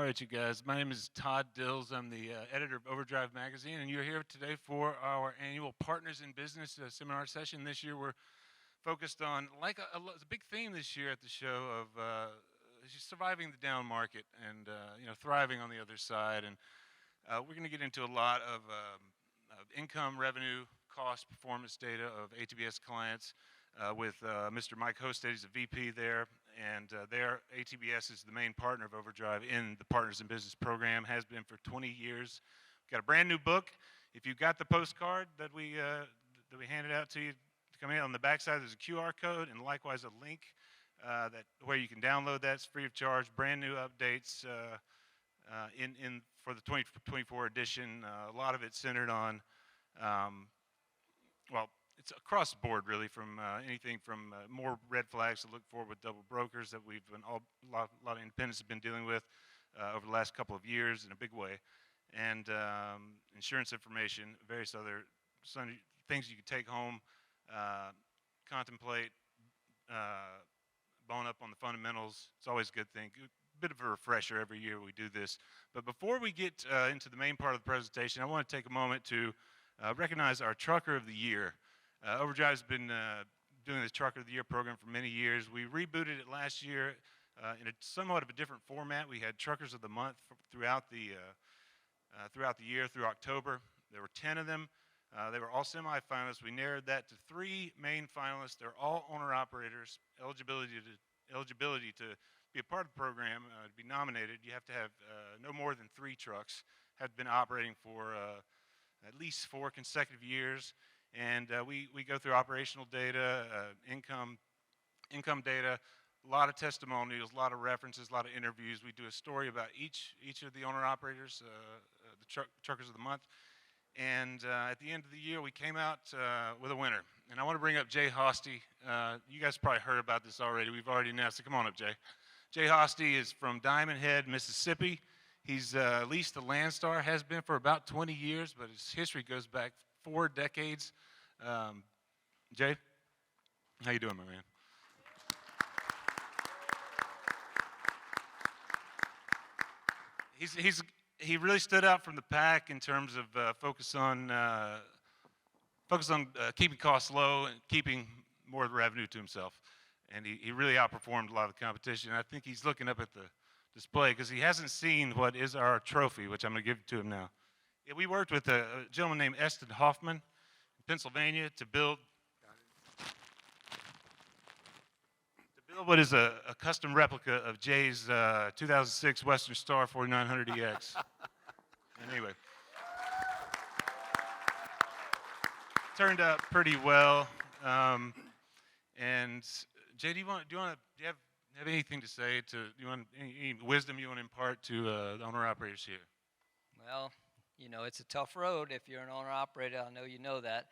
right, you guys. My name is Todd Dills. I'm the editor of Overdrive magazine, and you're here today for our annual Partners in Business seminar session. This year, we're focused on, like it's a big theme this year at the show of just surviving the down market and thriving on the other side. And we're going to get into a lot of income, revenue, cost, performance data of ATBS clients with Mr. Mike Hosted. He's a VP there. And their ATBS is the main partner of Overdrive in the Partners in Business program, has been for 20 years. We've got a brand new book. If you got the postcard that we handed out to you to come in, on the backside there's a QR code and likewise a link where you can download that. It's free of charge. Brand new updates for the 2024 edition. A lot of it centered on it's across the board, really, from anything from more red flags to look for with double brokers that we've been a lot of independents have been dealing with over the last couple of years in a big way, and insurance information, various other things you can take home, contemplate, bone up on the fundamentals. It's always a good thing. A bit of a refresher every year we do this. But before we get into the main part of the presentation, I want to take a moment to recognize our Trucker of the Year. Overdrive's been doing this Trucker of the Year program for many years. We rebooted it last year in a somewhat of a different format. We had Truckers of the Month throughout the year through October. There were 10 of them. They were all semifinalists. We narrowed that to 3 main finalists. They're all owner-operators. Eligibility to be a part of the program, to be nominated, you have to have no more than 3 trucks, have been operating for at least 4 consecutive years. And we go through operational data, income data, a lot of testimonials, a lot of references, a lot of interviews. We do a story about each of the owner-operators, the Truckers of the Month. And at the end of the year, we came out with a winner. And I want to bring up Jay Hosty. You guys probably heard about this already. We've already announced it. Come on up, Jay. Jay Hosty is from Diamond Head, Mississippi. He's leased a Landstar, has been for about 20 years, but his history goes back 4 decades. Jay, how you doing, my man? He really stood out from the pack in terms of focus on keeping costs low and keeping more of the revenue to himself. And he really outperformed a lot of the competition. And I think he's looking up at the display because he hasn't seen what is our trophy, which I'm going to give to him now. Yeah, we worked with a gentleman named Eston Hoffman in Pennsylvania to build what is a custom replica of Jay's 2006 Western Star 4900EX. Anyway, turned out pretty well. And Jay, do you have anything to say any wisdom you want to impart to the owner-operators here? Well, it's a tough road if you're an owner-operator. I know you know that.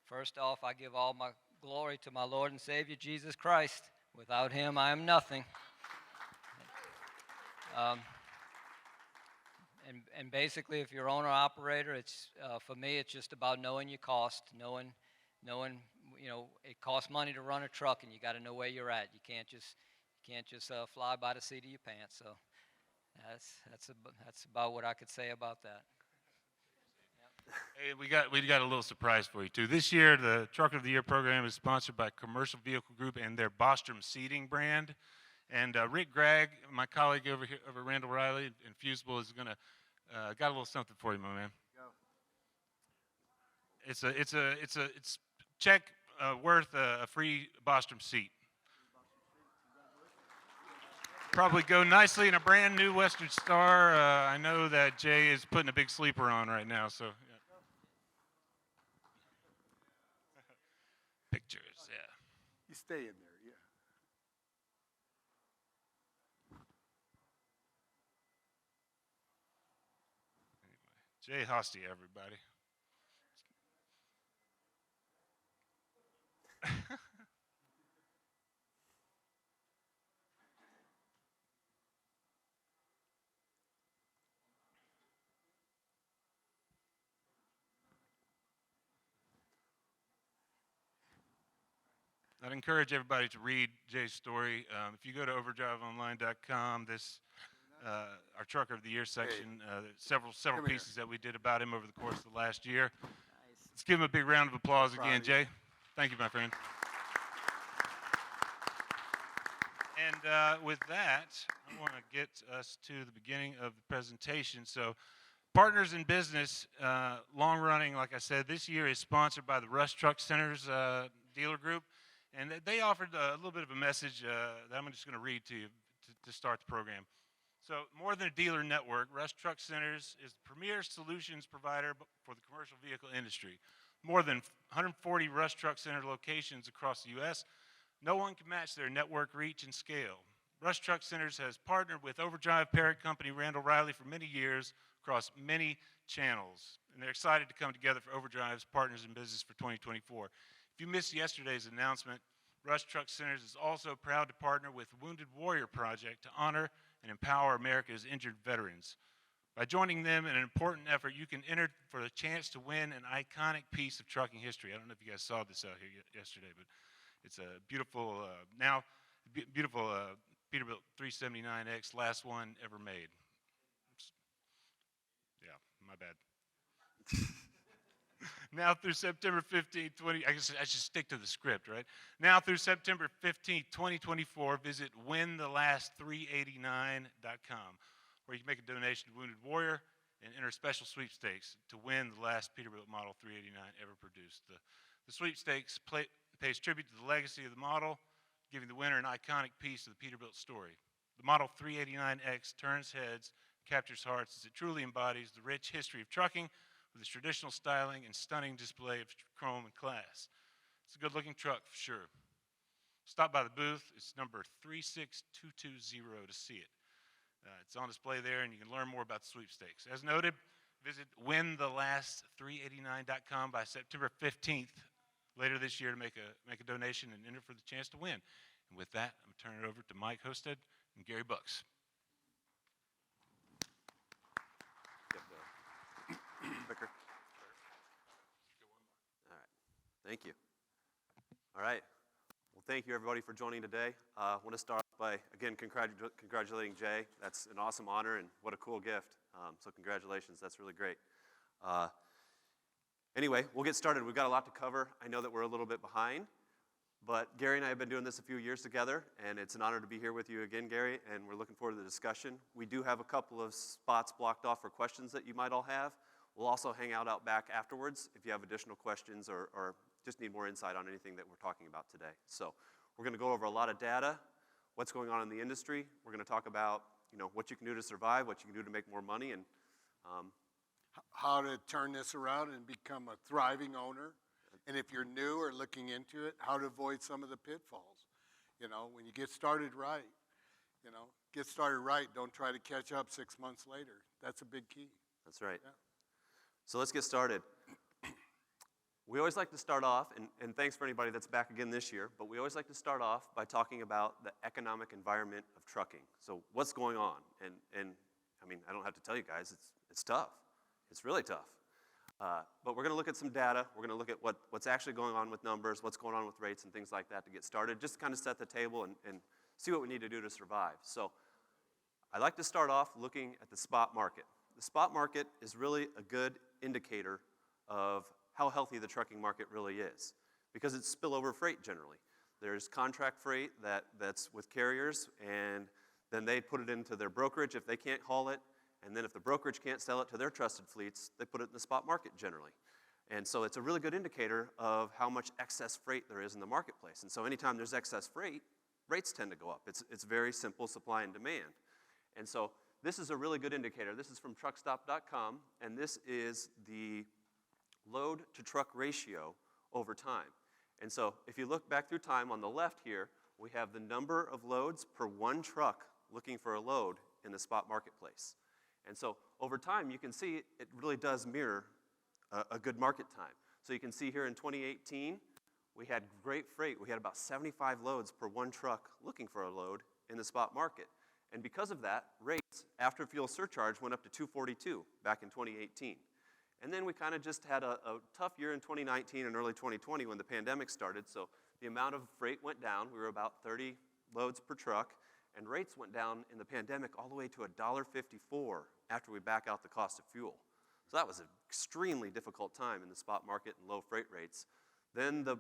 First off, I give all my glory to my Lord and Savior, Jesus Christ. Without him, I am nothing. And basically, if you're an owner-operator, it's for me, it's just about knowing your cost, knowing it costs money to run a truck, and you got to know where you're at. You can't just fly by the seat of your pants. So that's about what I could say about that. Hey, we got a little surprise for you too. This year, the Trucker of the Year program is sponsored by Commercial Vehicle Group and their Bostrom Seating brand. And Rick Gregg, my colleague over here, over Randall Riley and Fusible, is gonna got a little something for you, my man. Go. It's check worth a free Bostrom seat. Probably go nicely in a brand new Western Star. I know that Jay is putting a big sleeper on right now, so. Yeah. Pictures, yeah. You stay in there, yeah. Anyway, Jay Hosty, everybody. I'd encourage everybody to read Jay's story. If you go to overdriveonline.com, this our Trucker of the Year section. Several Come here. pieces that we did about him over the course of the last year. Nice. Let's give him a big round of applause proud again, of you. Jay. Thank you, my friend. And with that, I want to get us to the beginning of the presentation. So, Partners in Business, long running, like I said, this year is sponsored by the Rush Truck Centers dealer group. And they offered a little bit of a message that I'm just going to read to you to start the program. So, more than a dealer network, Rush Truck Centers is the premier solutions provider for the commercial vehicle industry. More than 140 Rush Truck Center locations across the U.S. No one can match their network reach and scale. Rush Truck Centers has partnered with Overdrive parent company Randall Riley for many years across many channels. And they're excited to come together for Overdrive's Partners in Business for 2024. If you missed yesterday's announcement, Rush Truck Centers is also proud to partner with the Wounded Warrior Project to honor and empower America's injured veterans. By joining them in an important effort, you can enter for the chance to win an iconic piece of trucking history. I don't know if you guys saw this out here yesterday, but it's a beautiful, beautiful Peterbilt 379X, last one ever made. Yeah, my bad. Now through September 15, I guess I should stick to the script, right? Now through September 15, 2024, visit winthelast389.com, where you can make a donation to Wounded Warrior and enter special sweepstakes to win the last Peterbilt Model 389 ever produced. The sweepstakes pays tribute to the legacy of the model, giving the winner an iconic piece of the Peterbilt story. The Model 389X turns heads, captures hearts as it truly embodies the rich history of trucking with its traditional styling and stunning display of chrome and class. It's a good-looking truck for sure. Stop by the booth. It's number 36220 to see it. It's on display there, and you can learn more about the sweepstakes. As noted, visit winthelast389.com by September 15th later this year to make a donation and enter for the chance to win. And with that, I'm going to turn it over to Mike Hosted and Gary Buchs. Quicker. All right. Thank you. All right. Well, thank you, everybody, for joining today. I want to start by, again, congratulating Jay. That's an awesome honor, and what a cool gift. So congratulations. That's really great. Anyway, we'll get started. We've got a lot to cover. I know that we're a little bit behind, but Gary and I have been doing this a few years together, and it's an honor to be here with you again, Gary, and we're looking forward to the discussion. We do have a couple of spots blocked off for questions that you might all have. We'll also hang out back afterwards if you have additional questions or just need more insight on anything that we're talking about today. So we're going to go over a lot of data, what's going on in the industry. We're going to talk about what you can do to survive, what you can do to make more money, and How to turn this around and become a thriving owner. And if you're new or looking into it, how to avoid some of the pitfalls. When you get started right, don't try to catch up 6 months later. That's a big key. that's right. Yeah. So let's get started. We always like to start off, and thanks for anybody that's back again this year, but we always like to start off by talking about the economic environment of trucking. So what's going on? And I mean, I don't have to tell you guys, it's tough. It's really tough. But we're going to look at some data. We're going to look at what's actually going on with numbers, what's going on with rates and things like that to get started, just to kind of set the table and see what we need to do to survive. So I'd like to start off looking at the spot market. The spot market is really a good indicator of how healthy the trucking market really is, because it's spillover freight generally. There's contract freight that's with carriers, and then they put it into their brokerage if they can't haul it, and then if the brokerage can't sell it to their trusted fleets, they put it in the spot market generally. And so it's a really good indicator of how much excess freight there is in the marketplace. And so anytime there's excess freight, rates tend to go up. It's very simple supply and demand. And so this is a really good indicator. This is from truckstop.com, and this is the load to truck ratio over time. And so if you look back through time on the left here, we have the number of loads per one truck looking for a load in the spot marketplace. And so over time, you can see it really does mirror a good market time. So you can see here in 2018, we had great freight. We had about 75 loads per one truck looking for a load in the spot market. And because of that, rates after fuel surcharge went up to $242 back in 2018. And then we kind of just had a tough year in 2019 and early 2020 when the pandemic started. So the amount of freight went down. We were about 30 loads per truck. And rates went down in the pandemic all the way to $1.54 after we back out the cost of fuel. So that was an extremely difficult time in the spot market and low freight rates. Then the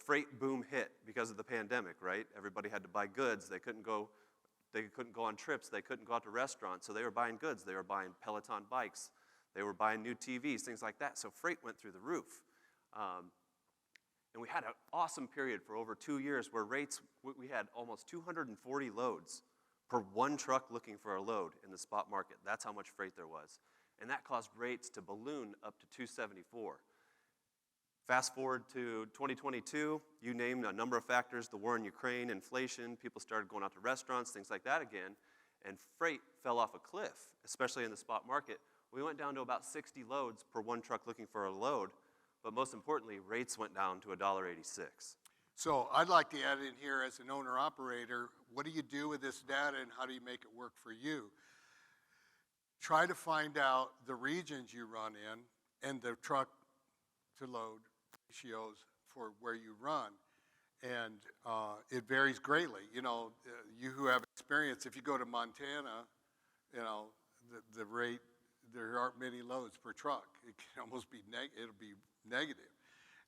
freight boom hit because of the pandemic, right? Everybody had to buy goods. They couldn't go on trips. They couldn't go out to restaurants. So they were buying goods. They were buying Peloton bikes. They were buying new TVs, things like that. So freight went through the roof. And we had an awesome period for over 2 years where rates, we had almost 240 loads per one truck looking for a load in the spot market. That's how much freight there was. And that caused rates to balloon up to 274. Fast forward to 2022, you name a number of factors, the war in Ukraine, inflation, people started going out to restaurants, things like that again, and freight fell off a cliff, especially in the spot market. We went down to about 60 loads per one truck looking for a load, but most importantly, rates went down to $1.86. So I'd like to add in here as an owner-operator, what do you do with this data and how do you make it work for you? Try to find out the regions you run in and the truck to load ratios for where you run. And it varies greatly. You know, you who have experience, if you go to Montana, you know, the rate, there aren't many loads per truck. It can almost be, it'll be negative.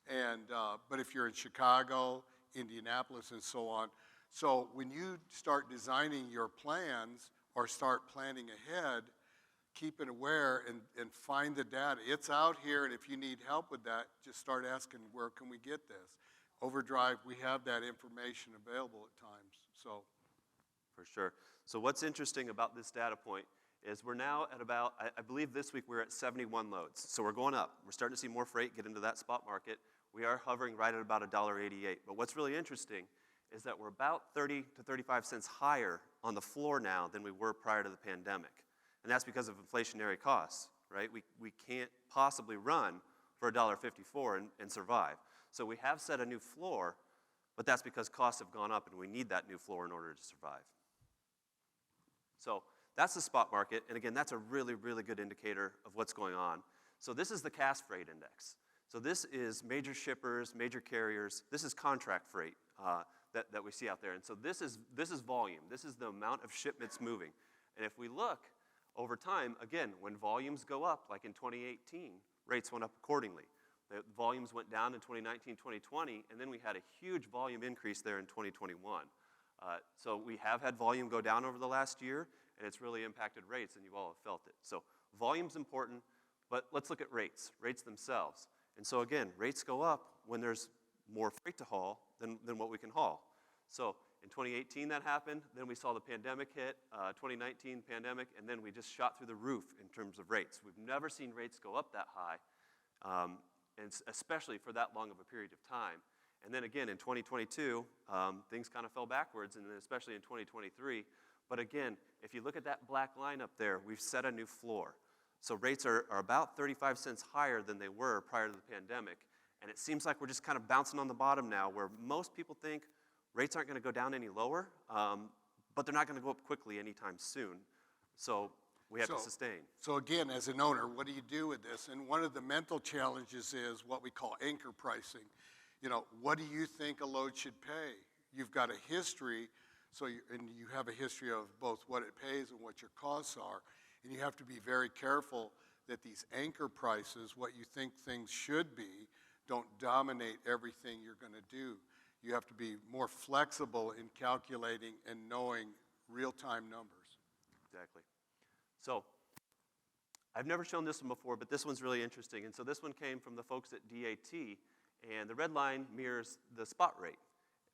And, but if you're in Chicago, Indianapolis, and so on, so when you start designing your plans or start planning ahead, keep it aware and find the data. It's out here, and if you need help with that, just start asking, where can we get this? Overdrive, we have that information available at times, so. For sure. So what's interesting about this data point is we're now at about, I believe this week we're at 71 loads. So we're going up. We're starting to see more freight get into that spot market. We are hovering right at about $1.88. But what's really interesting is that we're about 30 to 35 cents higher on the floor now than we were prior to the pandemic. And that's because of inflationary costs, right? We can't possibly run for $1.54 and survive. So we have set a new floor, but that's because costs have gone up and we need that new floor in order to survive. So that's the spot market, and again, that's a really, really good indicator of what's going on. So this is the Cass Freight Index. So this is major shippers, major carriers. This is contract freight that we see out there. And so this is volume. This is the amount of shipments moving. And if we look over time, again, when volumes go up, like in 2018, rates went up accordingly. The volumes went down in 2019, 2020, and then we had a huge volume increase there in 2021. So we have had volume go down over the last year, and it's really impacted rates, and you all have felt it. So volume's important, but let's look at rates themselves. And so again, rates go up when there's more freight to haul than what we can haul. So in 2018 that happened, then we saw the pandemic hit, 2019 pandemic, and then we just shot through the roof in terms of rates. We've never seen rates go up that high, and especially for that long of a period of time. And then again, in 2022, things kind of fell backwards, and then especially in 2023. But again, if you look at that black line up there, we've set a new floor. So rates are about 35 cents higher than they were prior to the pandemic. And it seems like we're just kind of bouncing on the bottom now, where most people think rates aren't going to go down any lower, but they're not going to go up quickly anytime soon. So we have to sustain. So again, as an owner, what do you do with this? And one of the mental challenges is what we call anchor pricing. You know, what do you think a load should pay? You've got a history, and you have a history of both what it pays and what your costs are. And you have to be very careful that these anchor prices, what you think things should be, don't dominate everything you're going to do. You have to be more flexible in calculating and knowing real-time numbers. Exactly. So I've never shown this one before, but this one's really interesting. And so this one came from the folks at DAT, and the red line mirrors the spot rate,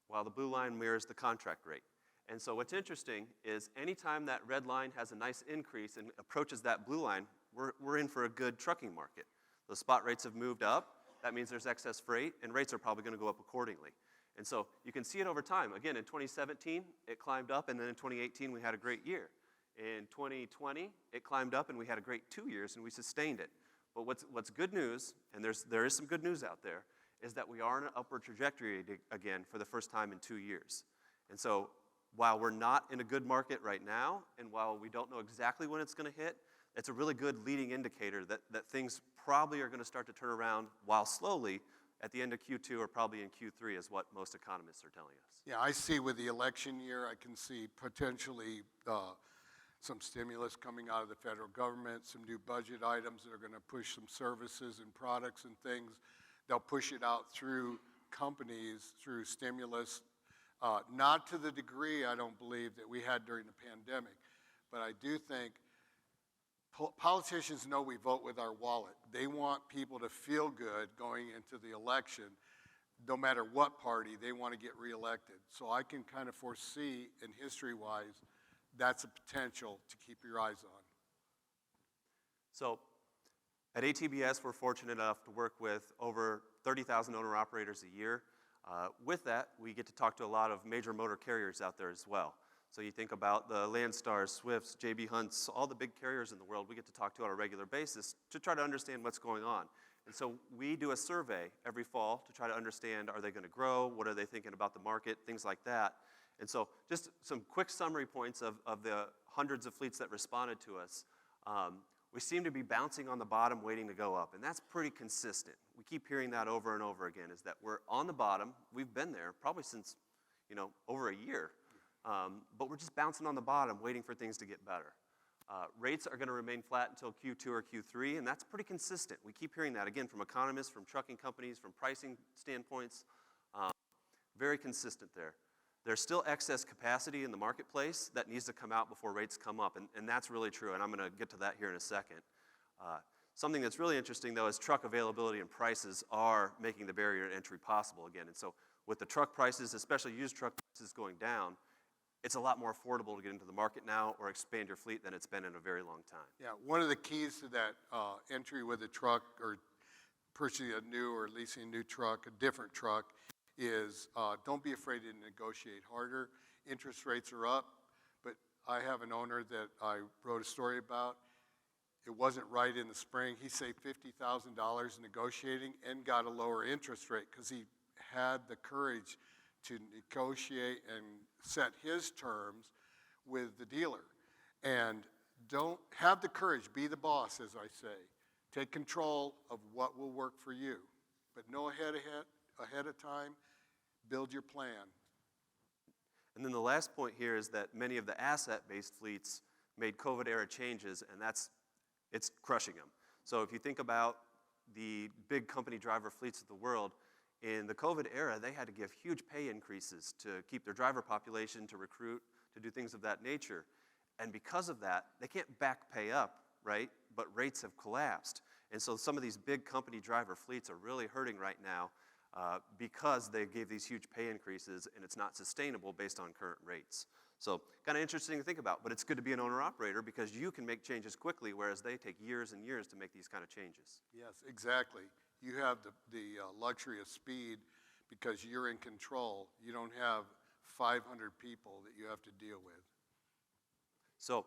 while the blue line mirrors the contract rate. And so what's interesting is anytime that red line has a nice increase and approaches that blue line, we're in for a good trucking market. The spot rates have moved up. That means there's excess freight, and rates are probably going to go up accordingly. And so you can see it over time. Again, in 2017, it climbed up, and then in 2018, we had a great year. In 2020, it climbed up, and we had a great 2 years, and we sustained it. But what's good news, and there is some good news out there, is that we are on an upward trajectory again for the first time in 2 years. And so while we're not in a good market right now, and while we don't know exactly when it's going to hit, it's a really good leading indicator that things probably are going to start to turn around, while slowly, at the end of Q2 or probably in Q3 is what most economists are telling us. Yeah, I see with the election year, I can see potentially some stimulus coming out of the federal government, some new budget items that are going to push some services and products and things. They'll push it out through companies, through stimulus, not to the degree, I don't believe, that we had during the pandemic. But I do think politicians know we vote with our wallet. They want people to feel good going into the election. No matter what party, they want to get reelected. So I can kind of foresee, in history-wise, that's a potential to keep your eyes on. So at ATBS, we're fortunate enough to work with over 30,000 owner-operators a year. With that, we get to talk to a lot of major motor carriers out there as well. So you think about the Landstars, Swifts, JB Hunts, all the big carriers in the world we get to talk to on a regular basis to try to understand what's going on. And so we do a survey every fall to try to understand, are they going to grow? What are they thinking about the market? Things like that. And so just some quick summary points of the hundreds of fleets that responded to us. We seem to be bouncing on the bottom, waiting to go up, and that's pretty consistent. We keep hearing that over and over again, is that we're on the bottom. We've been there probably since, over a year, but we're just bouncing on the bottom, waiting for things to get better. Rates are going to remain flat until Q2 or Q3, and that's pretty consistent. We keep hearing that, again, from economists, from trucking companies, from pricing standpoints. Very consistent there. There's still excess capacity in the marketplace that needs to come out before rates come up, and that's really true, and I'm going to get to that here in a second. Something that's really interesting, though, is truck availability and prices are making the barrier to entry possible again. And so with the truck prices, especially used truck prices going down, it's a lot more affordable to get into the market now or expand your fleet than it's been in a very long time. Yeah, one of the keys to that entry with a truck or purchasing a new or leasing a new truck, a different truck, is don't be afraid to negotiate harder. Interest rates are up, but I have an owner that I wrote a story about. It wasn't right in the spring. He saved $50,000 negotiating and got a lower interest rate because he had the courage to negotiate and set his terms with the dealer. And don't have the courage, be the boss, as I say. Take control of what will work for you. But know ahead of time, build your plan. And then the last point here is that many of the asset-based fleets made COVID-era changes, and it's crushing them. So if you think about the big company driver fleets of the world, in the COVID era, they had to give huge pay increases to keep their driver population, to recruit, to do things of that nature. And because of that, they can't back pay up, right? But rates have collapsed. And so some of these big company driver fleets are really hurting right now because they gave these huge pay increases and it's not sustainable based on current rates. So kind of interesting to think about, but it's good to be an owner-operator because you can make changes quickly, whereas they take years and years to make these kind of changes. Yes, exactly. You have the luxury of speed because you're in control. You don't have 500 people that you have to deal with. So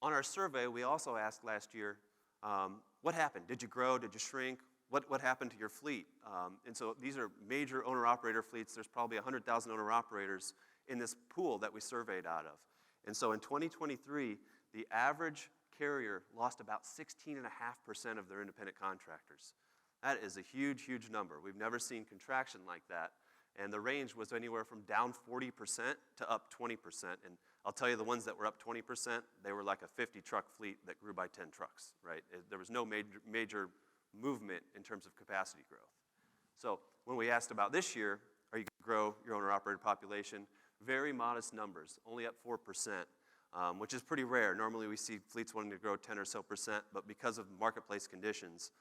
on our survey, we also asked last year, what happened? Did you grow? Did you shrink? What happened to your fleet? And so these are major owner-operator fleets. There's probably 100,000 owner-operators in this pool that we surveyed out of. And so in 2023, the average carrier lost about 16.5% of their independent contractors. That is a huge, huge number. We've never seen contraction like that. And the range was anywhere from down 40% to up 20%. And I'll tell you, the ones that were up 20%, they were like a 50-truck fleet that grew by 10 trucks, right? There was no major movement in terms of capacity growth. So when we asked about this year, are you going to grow your owner-operator population? Very modest numbers, only up 4%, which is pretty rare. Normally we see fleets wanting to grow 10 or so percent, but because of marketplace conditions,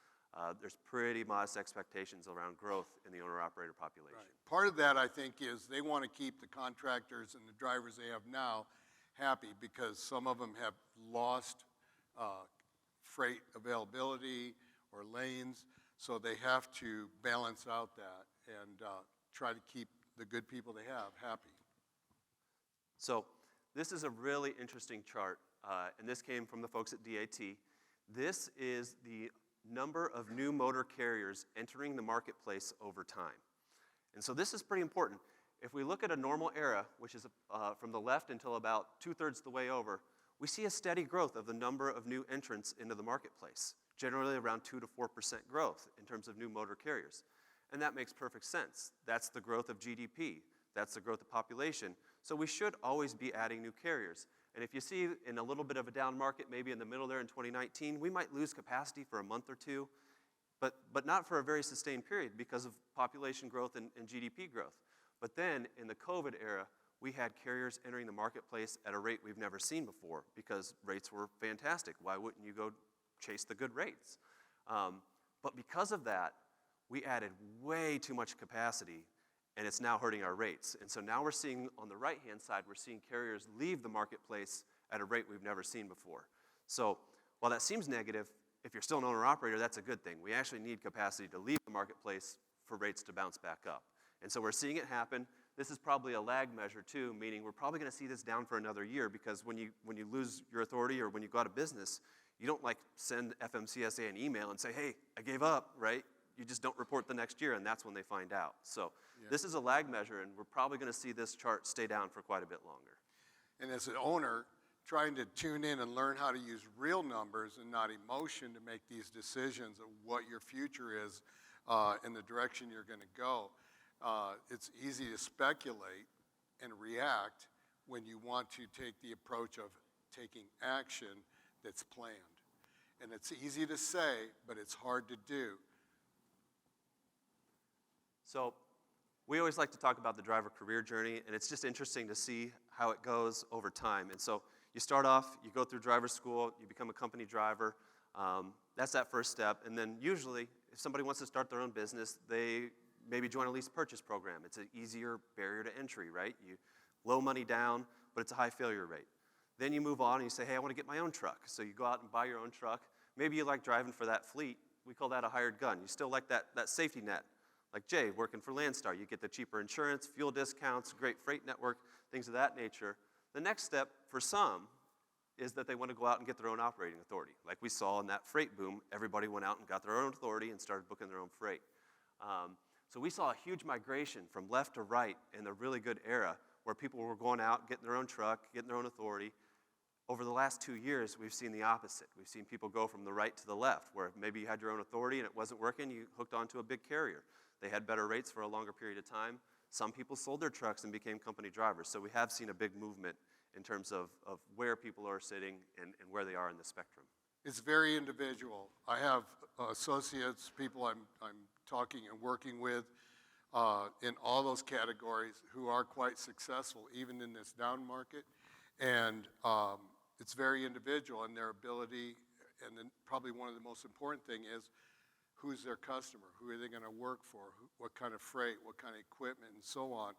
there's pretty modest expectations around growth in the owner-operator population. Right. Part of that, I think, is they want to keep the contractors and the drivers they have now happy because some of them have lost freight availability or lanes, so they have to balance out that and try to keep the good people they have happy. So this is a really interesting chart, and this came from the folks at DAT. This is the number of new motor carriers entering the marketplace over time. And so this is pretty important. If we look at a normal era, which is from the left until about 2/3 the way over, we see a steady growth of the number of new entrants into the marketplace, generally around 2 to 4% growth in terms of new motor carriers. And that makes perfect sense. That's the growth of GDP. That's the growth of population. So we should always be adding new carriers. And if you see in a little bit of a down market, maybe in the middle there in 2019, we might lose capacity for a month or two, but not for a very sustained period because of population growth and GDP growth. But then in the COVID era, we had carriers entering the marketplace at a rate we've never seen before because rates were fantastic. Why wouldn't you go chase the good rates? But because of that, we added way too much capacity, and it's now hurting our rates. And so now we're seeing, on the right-hand side, we're seeing carriers leave the marketplace at a rate we've never seen before. So while that seems negative, if you're still an owner-operator, that's a good thing. We actually need capacity to leave the marketplace for rates to bounce back up. And so we're seeing it happen. This is probably a lag measure too, meaning we're probably going to see this down for another year because when you lose your authority or when you go out of business, you don't like send FMCSA an email and say, hey, I gave up, right? You just don't report the next year, and that's when they find out. So this is a lag measure, and we're probably going to see this chart stay down for quite a bit longer. And as an owner, trying to tune in and learn how to use real numbers and not emotion to make these decisions of what your future is and the direction you're going to go. It's easy to speculate and react when you want to take the approach of taking action that's planned. And it's easy to say, but it's hard to do. So we always like to talk about the driver career journey, and it's just interesting to see how it goes over time. And so you start off, you go through driver school, you become a company driver. That's that first step. And then usually, if somebody wants to start their own business, they maybe join a lease purchase program. It's an easier barrier to entry, right? You low money down, but it's a high failure rate. Then you move on and you say, hey, I want to get my own truck. So you go out and buy your own truck. Maybe you like driving for that fleet. We call that a hired gun. You still like that safety net. Like Jay, working for Landstar, you get the cheaper insurance, fuel discounts, great freight network, things of that nature. The next step for some is that they want to go out and get their own operating authority. Like we saw in that freight boom, everybody went out and got their own authority and started booking their own freight. So we saw a huge migration from left to right in the really good era where people were going out, getting their own truck, getting their own authority. Over the last 2 years, we've seen the opposite. We've seen people go from the right to the left, where maybe you had your own authority and it wasn't working, you hooked onto a big carrier. They had better rates for a longer period of time. Some people sold their trucks and became company drivers. So we have seen a big movement in terms of where people are sitting and where they are in the spectrum. It's very individual. I have associates, people I'm talking and working with in all those categories who are quite successful, even in this down market. And it's very individual in their ability. And then probably one of the most important thing is who's their customer, who are they going to work for, what kind of freight, what kind of equipment, and so on.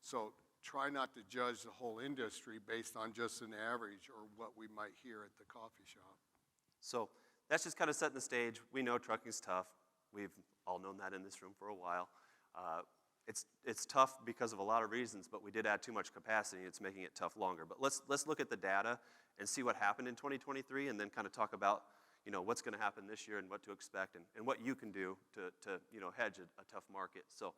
So try not to judge the whole industry based on just an average or what we might hear at the coffee shop. So that's just kind of setting the stage. We know trucking's tough. We've all known that in this room for a while. It's tough because of a lot of reasons, but we did add too much capacity, and it's making it tough longer. But let's look at the data and see what happened in 2023, and then kind of talk about what's going to happen this year and what to expect and what you can do to hedge a tough market. So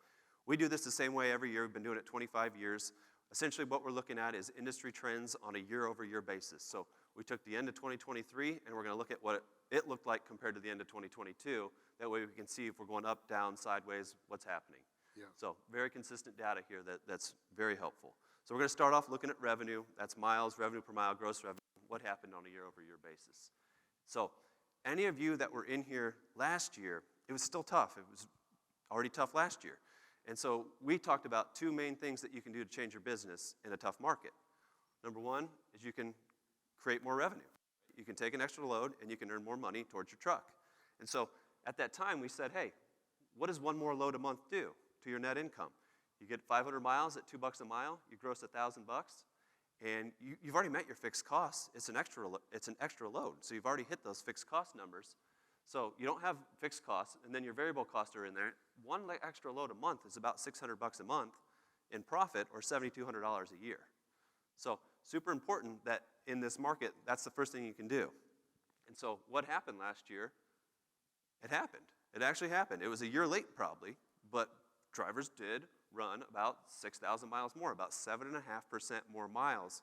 we do this the same way every year. We've been doing it 25 years. Essentially what we're looking at is industry trends on a year-over-year basis. So we took the end of 2023, and we're going to look at what it looked like compared to the end of 2022. That way we can see if we're going up, down, sideways, what's happening. Yeah. So very consistent data here that's very helpful. So we're going to start off looking at revenue. That's miles, revenue per mile, gross revenue, what happened on a year-over-year basis. So any of you that were in here last year, it was still tough. It was already tough last year. And so we talked about two main things that you can do to change your business in a tough market. Number one is you can create more revenue. You can take an extra load and you can earn more money towards your truck. And so at that time we said, hey, what does one more load a month do to your net income? You get 500 miles at $2 a mile, you gross $1,000, and you've already met your fixed costs. It's an extra load, so you've already hit those fixed cost numbers. So you don't have fixed costs, and then your variable costs are in there. One extra load a month is about $600 a month in profit, or $7,200 a year. So super important that in this market, that's the first thing you can do. And so what happened last year? It happened. It actually happened. It was a year late probably, but drivers did run about 6,000 miles more, about 7.5% more miles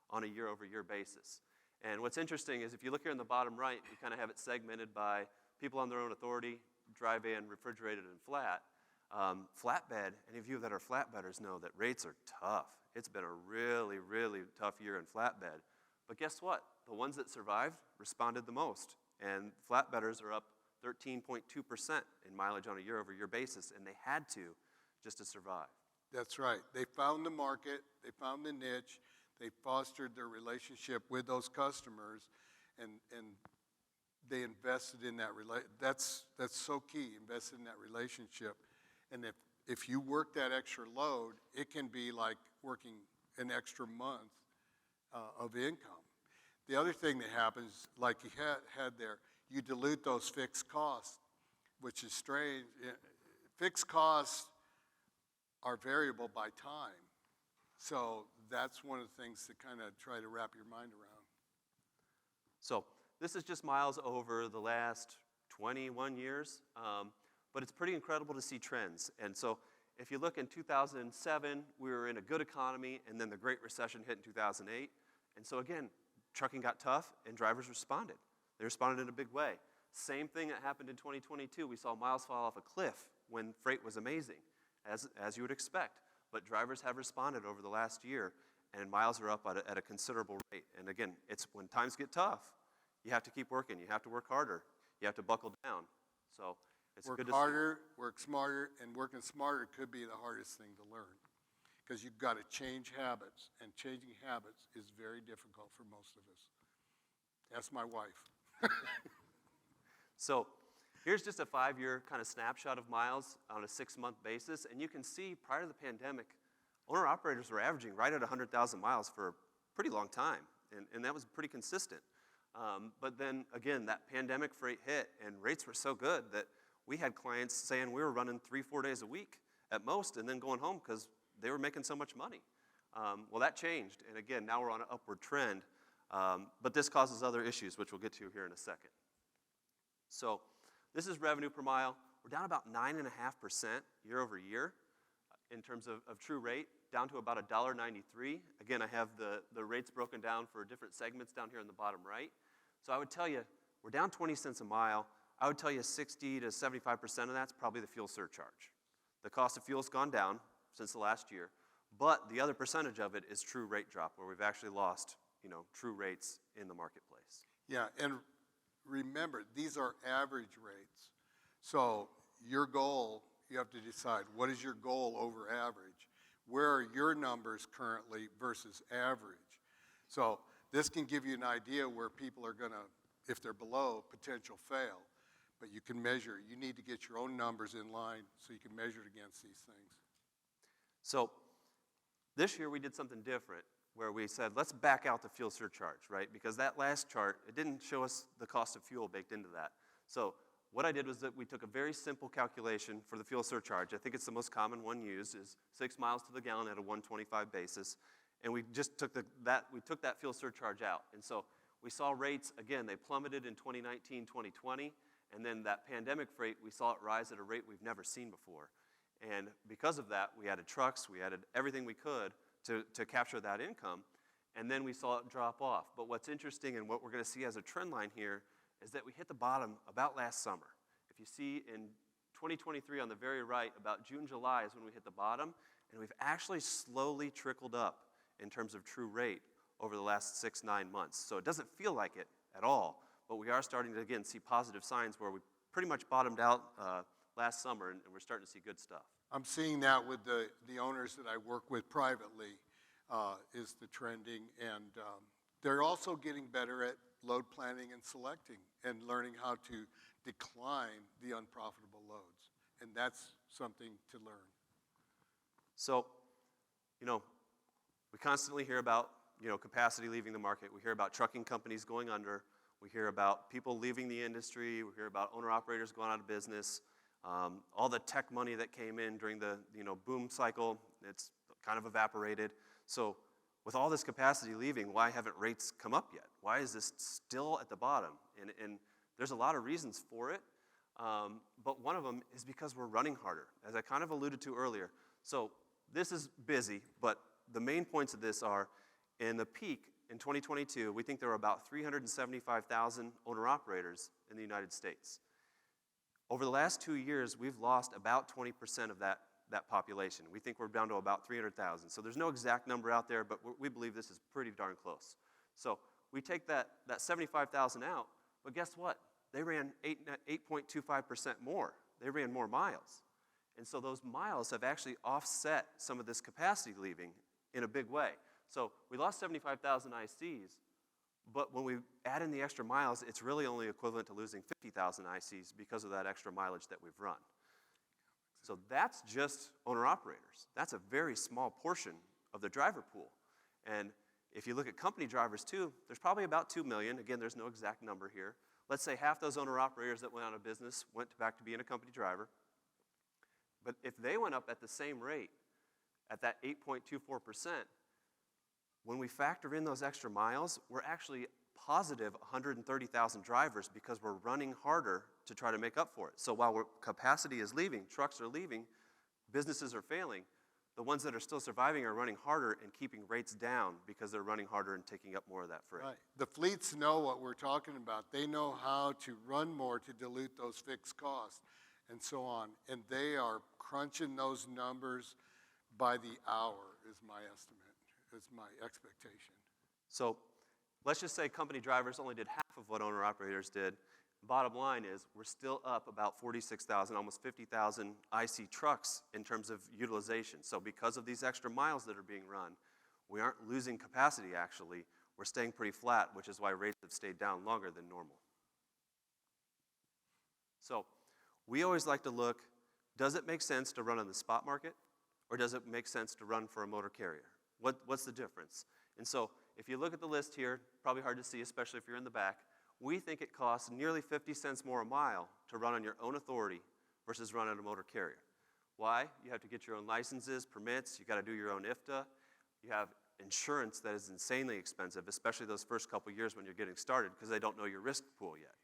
on a year-over-year basis. And what's interesting is if you look here in the bottom right, we kind of have it segmented by people on their own authority, dry van, refrigerated, and flat. Flatbed, any of you that are flatbedders know that rates are tough. It's been a really, really tough year in flatbed. But guess what? The ones that survived responded the most. And flatbedders are up 13.2% in mileage on a year-over-year basis, and they had to just to survive. That's right. They found the market, they found the niche, they fostered their relationship with those customers, and they invested in that that's so key, invested in that relationship. And if you work that extra load, it can be like working an extra month of income. The other thing that happens, like you had there, you dilute those fixed costs, which is strange. Fixed costs are variable by time. So that's one of the things to kind of try to wrap your mind around. So this is just miles over the last 21 years, but it's pretty incredible to see trends. And so if you look in 2007, we were in a good economy, and then the Great Recession hit in 2008. And so again, trucking got tough, and drivers responded. They responded in a big way. Same thing that happened in 2022. We saw miles fall off a cliff when freight was amazing, as you would expect. But drivers have responded over the last year, and miles are up at a considerable rate. And again, it's when times get tough, you have to keep working. You have to work harder. You have to buckle down. So it's good to see. Work harder, work smarter, and working smarter could be the hardest thing to learn, because you've got to change habits, and changing habits is very difficult for most of us. Ask my wife. So here's just a 5-year kind of snapshot of miles on a 6-month basis, and you can see prior to the pandemic, owner-operators were averaging right at 100,000 miles for a pretty long time, and that was pretty consistent. But then, again, that pandemic freight hit, and rates were so good that we had clients saying we were running 3-4 days a week at most and then going home because they were making so much money. Well, that changed, and again, now we're on an upward trend, but this causes other issues, which we'll get to here in a second. So this is revenue per mile. We're down about 9.5% year over year in terms of true rate, down to about $1.93. Again, I have the rates broken down for different segments down here in the bottom right. So I would tell you, we're down 20 cents a mile. I would tell you 60 to 75% of that's probably the fuel surcharge. The cost of fuel's gone down since the last year, but the other percentage of it is true rate drop, where we've actually lost, true rates in the marketplace. Yeah, and remember, these are average rates. So your goal, you have to decide, what is your goal over average? Where are your numbers currently versus average? So this can give you an idea where people are going to, if they're below, potential fail. But you can measure. You need to get your own numbers in line so you can measure it against these things. So this year we did something different, where we said, let's back out the fuel surcharge, right? Because that last chart, it didn't show us the cost of fuel baked into that. So what I did was that we took a very simple calculation for the fuel surcharge. I think it's the most common one used, is 6 miles to the gallon at a 125 basis. And we just took that fuel surcharge out. And so we saw rates, again, they plummeted in 2019, 2020. And then that pandemic freight, we saw it rise at a rate we've never seen before. And because of that, we added trucks, we added everything we could to capture that income, and then we saw it drop off. But what's interesting and what we're going to see as a trend line here is that we hit the bottom about last summer. If you see in 2023 on the very right, about June, July is when we hit the bottom, and we've actually slowly trickled up in terms of true rate over the last 6-9 months. So it doesn't feel like it at all, but we are starting to, again, see positive signs where we pretty much bottomed out last summer, and we're starting to see good stuff. I'm seeing that with the owners that I work with privately, is the trending. And they're also getting better at load planning and selecting and learning how to decline the unprofitable loads. And that's something to learn. So, we constantly hear about, capacity leaving the market. We hear about trucking companies going under. We hear about people leaving the industry. We hear about owner-operators going out of business. All the tech money that came in during the boom cycle, it's kind of evaporated. So with all this capacity leaving, why haven't rates come up yet? Why is this still at the bottom? And there's a lot of reasons for it, but one of them is because we're running harder, as I kind of alluded to earlier. So this is busy, but the main points of this are, in the peak in 2022, we think there were about 375,000 owner-operators in the United States. Over the last 2 years, we've lost about 20% of that population. We think we're down to about 300,000. So there's no exact number out there, but we believe this is pretty darn close. So we take that 75,000 out, but guess what? They ran 8.25% more. They ran more miles. And so those miles have actually offset some of this capacity leaving in a big way. So we lost 75,000 ICs, but when we add in the extra miles, it's really only equivalent to losing 50,000 ICs because of that extra mileage that we've run. So that's just owner-operators. That's a very small portion of the driver pool. And if you look at company drivers too, there's probably about 2 million. Again, there's no exact number here. Let's say half those owner-operators that went out of business went back to being a company driver. But if they went up at the same rate, at that 8.24%, when we factor in those extra miles, we're actually positive 130,000 drivers because we're running harder to try to make up for it. So while capacity is leaving, trucks are leaving, businesses are failing, the ones that are still surviving are running harder and keeping rates down because they're running harder and taking up more of that freight. Right. The fleets know what we're talking about. They know how to run more to dilute those fixed costs and so on. And they are crunching those numbers by the hour, is my estimate, is my expectation. So let's just say company drivers only did half of what owner-operators did. Bottom line is we're still up about 46,000, almost 50,000 IC trucks in terms of utilization. So because of these extra miles that are being run, we aren't losing capacity actually. We're staying pretty flat, which is why rates have stayed down longer than normal. So we always like to look, does it make sense to run on the spot market or does it make sense to run for a motor carrier? What's the difference? And so if you look at the list here, probably hard to see, especially if you're in the back, we think it costs nearly 50 cents more a mile to run on your own authority versus run on a motor carrier. Why? You have to get your own licenses, permits, you got to do your own IFTA, you have insurance that is insanely expensive, especially those first couple years when you're getting started because they don't know your risk pool yet.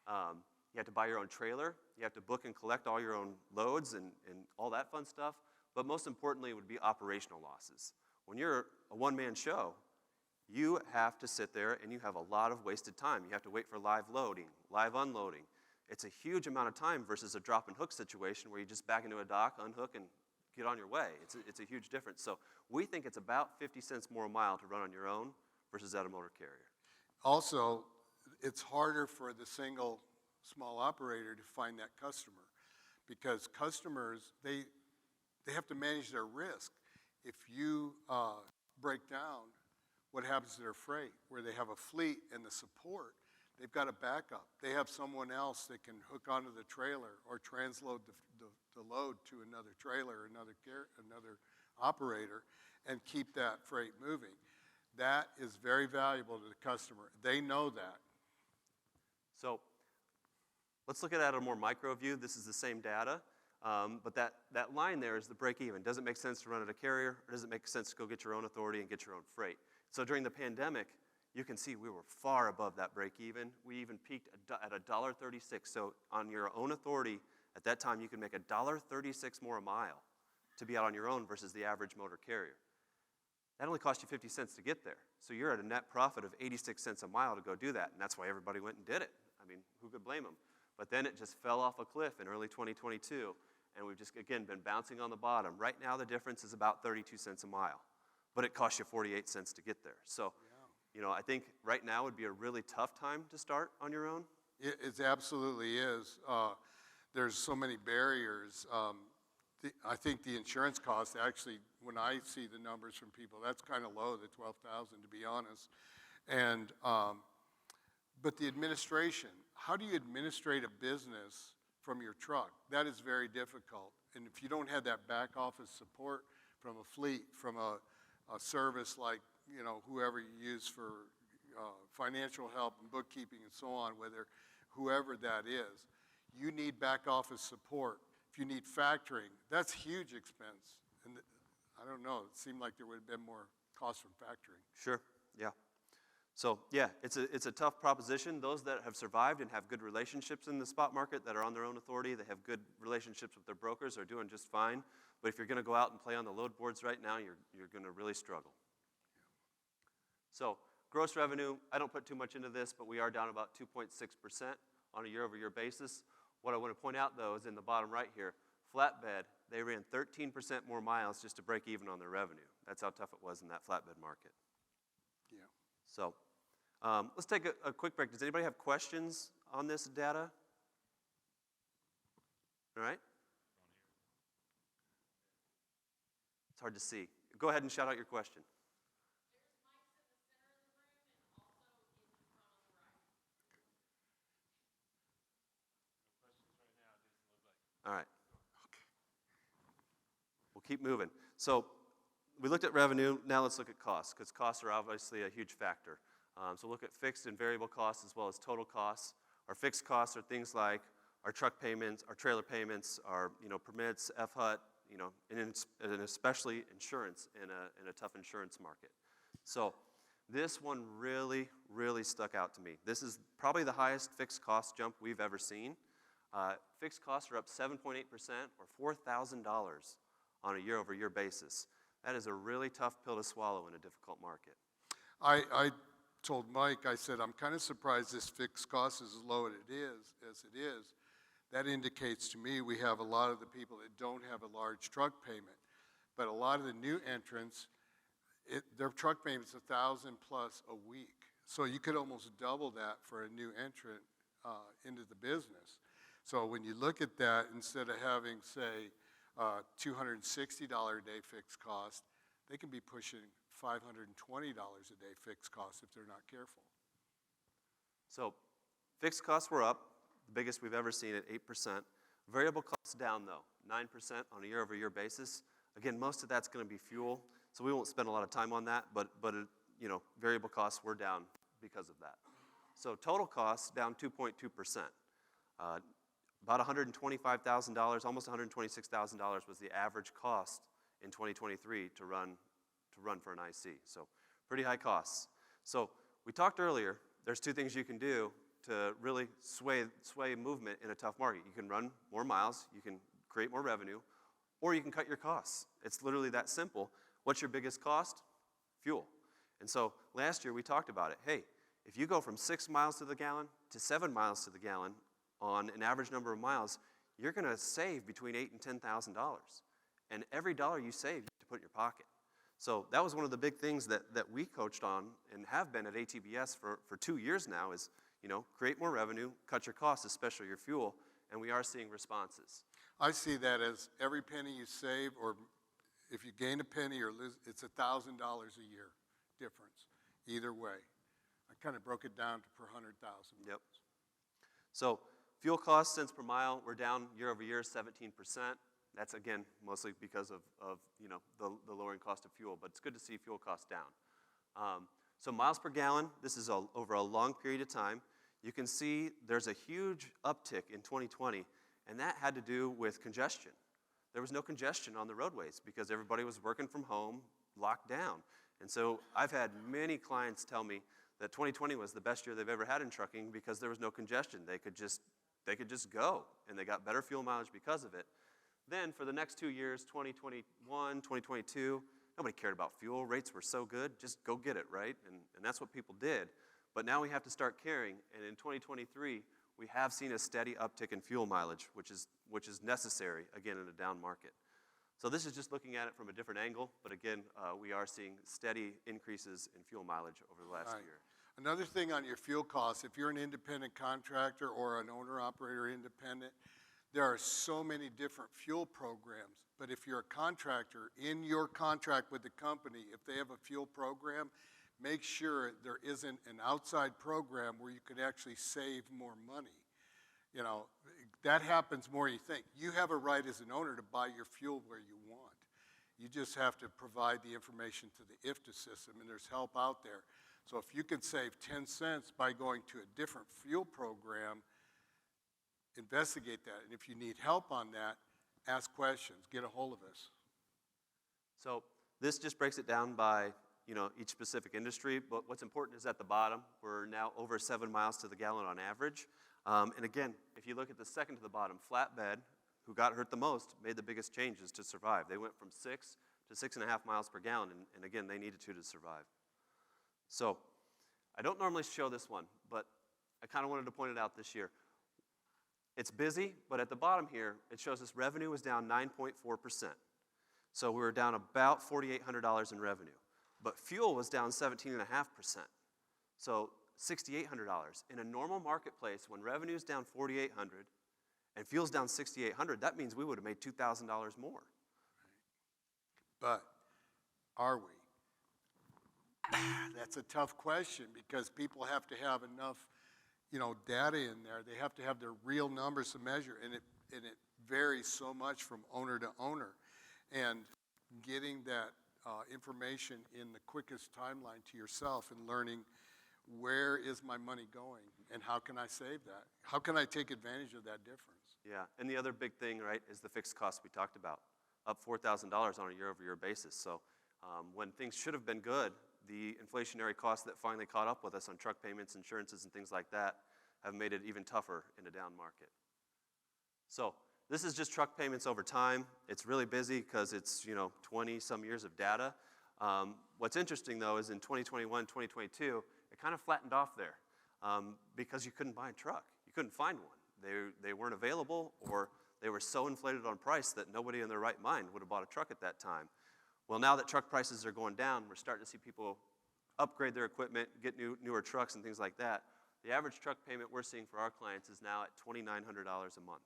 You have to buy your own trailer, you have to book and collect all your own loads and all that fun stuff, but most importantly would be operational losses. When you're a one-man show, you have to sit there and you have a lot of wasted time. You have to wait for live loading, live unloading. It's a huge amount of time versus a drop and hook situation where you just back into a dock, unhook, and get on your way. It's a huge difference. So we think it's about 50 cents more a mile to run on your own versus at a motor carrier. Also, it's harder for the single small operator to find that customer because customers, they have to manage their risk. If you break down, what happens to their freight, where they have a fleet and the support, they've got a backup. They have someone else that can hook onto the trailer or transload the load to another trailer, another operator, and keep that freight moving. That is very valuable to the customer. They know that. So let's look at it at a more micro view. This is the same data, but that line there is the break even. Does it make sense to run at a carrier, or does it make sense to go get your own authority and get your own freight? So during the pandemic, you can see we were far above that break even. We even peaked at $1.36. So on your own authority, at that time, you can make $1.36 more a mile to be out on your own versus the average motor carrier. That only cost you 50 cents to get there. So you're at a net profit of 86 cents a mile to go do that, and that's why everybody went and did it. I mean, who could blame them? But then it just fell off a cliff in early 2022, and we've just, again, been bouncing on the bottom. Right now, the difference is about 32 cents a mile, but it costs you 48 cents to get there. So, you know, I think right now would be a really tough time to start on your own. It absolutely is. There's so many barriers. I think the insurance cost, actually, when I see the numbers from people, that's kind of low, the $12,000 to be honest. And, but the administration, how do you administrate a business from your truck? That is very difficult. And if you don't have that back office support from a fleet, from a service like, you know, whoever you use for financial help and bookkeeping and so on, whoever that is, you need back office support. If you need factoring, that's huge expense. And I don't know, it seemed like there would have been more cost from factoring. Sure, yeah. So yeah, it's a tough proposition. Those that have survived and have good relationships in the spot market that are on their own authority, they have good relationships with their brokers, are doing just fine. But if you're going to go out and play on the load boards right now, you're going to really struggle. So gross revenue, I don't put too much into this, but we are down about 2.6% on a year-over-year basis. What I want to point out, though, is in the bottom right here, flatbed, they ran 13% more miles just to break even on their revenue. That's how tough it was in that flatbed market. Yeah. So let's take a quick break. Does anybody have questions on this data? All right. It's hard to see. Go ahead and shout out your question. All right. We'll keep moving. So we looked at revenue. Now let's look at costs, because costs are obviously a huge factor. So look at fixed and variable costs as well as total costs. Our fixed costs are things like our truck payments, our trailer payments, our permits, FHUT, and especially insurance in a tough insurance market. So this one really, really stuck out to me. This is probably the highest fixed cost jump we've ever seen. Fixed costs are up 7.8% or $4,000 on a year-over-year basis. That is a really tough pill to swallow in a difficult market. I told Mike, I said, I'm kind of surprised this fixed cost is as low as it is. That indicates to me we have a lot of the people that don't have a large truck payment. But a lot of the new entrants, their truck payment's $1,000 plus a week. So you could almost double that for a new entrant into the business. So when you look at that, instead of having, say, $260 a day fixed cost, they can be pushing $520 a day fixed cost if they're not careful. So fixed costs were up, the biggest we've ever seen at 8%. Variable costs down, though, 9% on a year-over-year basis. Again, most of that's going to be fuel, so we won't spend a lot of time on that, but variable costs were down because of that. So total costs down 2.2%. About $125,000, almost $126,000 was the average cost in 2023 to run for an IC. So pretty high costs. So we talked earlier, there's two things you can do to really sway movement in a tough market. You can run more miles, you can create more revenue, or you can cut your costs. It's literally that simple. What's your biggest cost? Fuel. And so last year we talked about it. Hey, if you go from 6 miles to the gallon to 7 miles to the gallon on an average number of miles, you're going to save between $8,000 and $10,000. And every dollar you save, you have to put in your pocket. So that was one of the big things that we coached on and have been at ATBS for 2 years now is, create more revenue, cut your costs, especially your fuel, and we are seeing responses. I see that as every penny you save, or if you gain a penny or lose, it's $1,000 a year difference, either way. I kind of broke it down to per 100,000. Yep. So fuel costs cents per mile, we're down year over year 17%. That's, again, mostly because of the lowering cost of fuel, but it's good to see fuel costs down. So miles per gallon, this is over a long period of time. You can see there's a huge uptick in 2020, and that had to do with congestion. There was no congestion on the roadways because everybody was working from home, locked down. And so I've had many clients tell me that 2020 was the best year they've ever had in trucking because there was no congestion. They could just go, and they got better fuel mileage because of it. Then for the next 2 years, 2021, 2022, nobody cared about fuel. Rates were so good, just go get it, right? And that's what people did. But now we have to start caring, and in 2023, we have seen a steady uptick in fuel mileage, which is necessary, again, in a down market. So this is just looking at it from a different angle, but again, we are seeing steady increases in fuel mileage over the last year. Another thing on your fuel costs, if you're an independent contractor or an owner-operator independent, there are so many different fuel programs. But if you're a contractor, in your contract with the company, if they have a fuel program, make sure there isn't an outside program where you could actually save more money. That happens more than you think. You have a right as an owner to buy your fuel where you want. You just have to provide the information to the IFTA system, and there's help out there. So if you can save 10 cents by going to a different fuel program, investigate that. And if you need help on that, ask questions, get a hold of us. So this just breaks it down by each specific industry, but what's important is at the bottom, we're now over 7 miles to the gallon on average. And again, if you look at the second to the bottom, flatbed, who got hurt the most, made the biggest changes to survive. They went from 6 to 6.5 miles per gallon, and again, they needed to survive. So I don't normally show this one, but I kind of wanted to point it out this year. It's busy, but at the bottom here, it shows us revenue was down 9.4%. So we were down about $4,800 in revenue. But fuel was down 17.5%. So $6,800. In a normal marketplace, when revenue's down $4,800 and fuel's down $6,800, that means we would have made $2,000 more. But are we? That's a tough question because people have to have enough, data in there. They have to have their real numbers to measure, and it varies so much from owner to owner. And getting that information in the quickest timeline to yourself and learning where is my money going and how can I save that? How can I take advantage of that difference? Yeah, and the other big thing, right, is the fixed costs we talked about, up $4,000 on a year-over-year basis. So when things should have been good, the inflationary costs that finally caught up with us on truck payments, insurances, and things like that have made it even tougher in a down market. So this is just truck payments over time. It's really busy because it's 20-some years of data. What's interesting, though, is in 2021, 2022, it kind of flattened off there because you couldn't buy a truck. You couldn't find one. They weren't available, or they were so inflated on price that nobody in their right mind would have bought a truck at that time. Well, now that truck prices are going down, we're starting to see people upgrade their equipment, get newer trucks and things like that. The average truck payment we're seeing for our clients is now at $2,900 a month.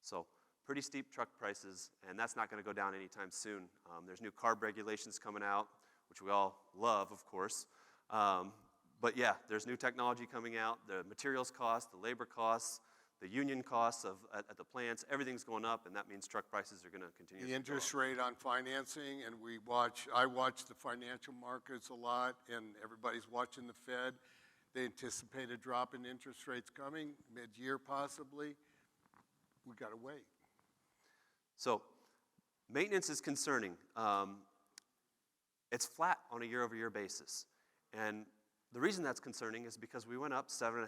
So pretty steep truck prices, and that's not going to go down anytime soon. There's new CARB regulations coming out, which we all love, of course. But yeah, there's new technology coming out. The materials costs, the labor costs, the union costs at the plants, everything's going up, and that means truck prices are going to continue to go up. The interest rate on financing, and I watch the financial markets a lot, and everybody's watching the Fed. They anticipate a drop in interest rates coming, mid-year possibly. We got to wait. So maintenance is concerning. It's flat on a year-over-year basis. And the reason that's concerning is because we went up 7.5%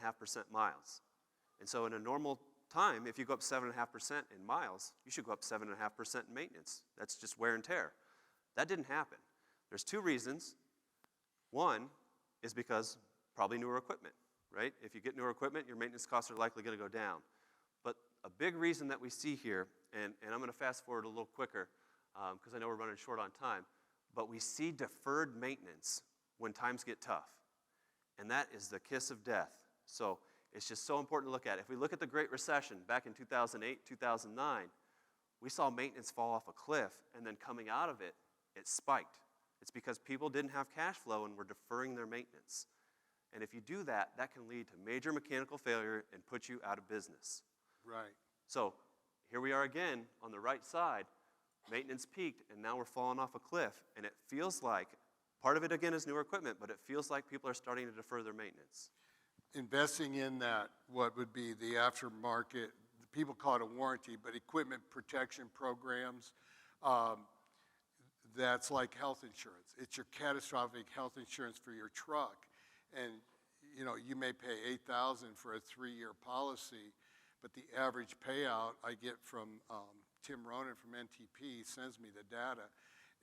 miles. And so in a normal time, if you go up 7.5% in miles, you should go up 7.5% in maintenance. That's just wear and tear. That didn't happen. There's two reasons. One is because probably newer equipment, right? If you get newer equipment, your maintenance costs are likely going to go down. But a big reason that we see here, and I'm going to fast forward a little quicker because I know we're running short on time, but we see deferred maintenance when times get tough. And that is the kiss of death. So it's just so important to look at. If we look at the Great Recession back in 2008, 2009, we saw maintenance fall off a cliff, and then coming out of it, it spiked. It's because people didn't have cash flow and were deferring their maintenance. And if you do that, that can lead to major mechanical failure and put you out of business. Right. So here we are again on the right side. Maintenance peaked, and now we're falling off a cliff. And it feels like, part of it again is newer equipment, but it feels like people are starting to defer their maintenance. Investing in that, what would be the aftermarket, people call it a warranty, but equipment protection programs, that's like health insurance. It's your catastrophic health insurance for your truck. And you may pay $8,000 for a 3-year policy, but the average payout I get from Tim Ronan from NTP sends me the data,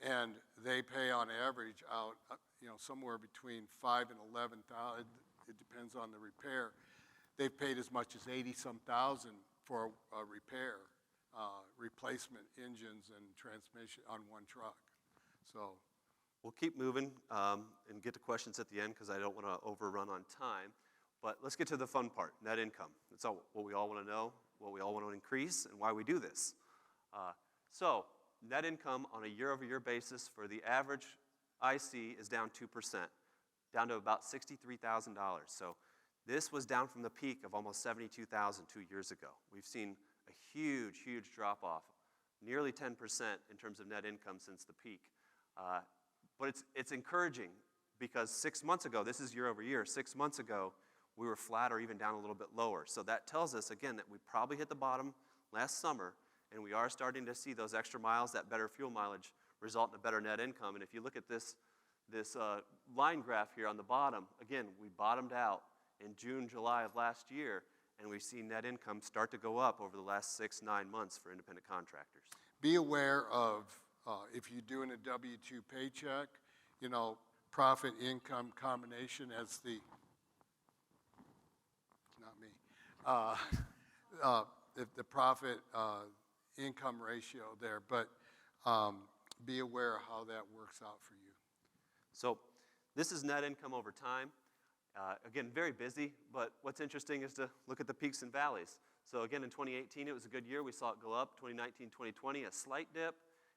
and they pay on average out somewhere between $5,000 and $11,000. It depends on the repair. They've paid as much as 80-some thousand for a repair, replacement engines and transmission on one truck. So we'll keep moving and get to questions at the end because I don't want to overrun on time. But let's get to the fun part, net income. That's what we all want to know, what we all want to increase, and why we do this. So net income on a year-over-year basis for the average IC is down 2%, down to about $63,000. So this was down from the peak of almost $72,000 2 years ago. We've seen a huge, huge drop-off, nearly 10% in terms of net income since the peak. But it's encouraging because 6 months ago, this is year over year, 6 months ago, we were flat or even down a little bit lower. So that tells us, again, that we probably hit the bottom last summer, and we are starting to see those extra miles, that better fuel mileage, result in a better net income. And if you look at this line graph here on the bottom, again, we bottomed out in June, July of last year, and we've seen net income start to go up over the last 6-9 months for independent contractors. be aware of, if you're doing a W-2 paycheck, profit income combination as the, not me, the profit income ratio there, but be aware of how that works out for you. So this is net income over time. Again, very busy, but what's interesting is to look at the peaks and valleys. So again, in 2018, it was a good year. We saw it go up. 2019, 2020, a slight dip,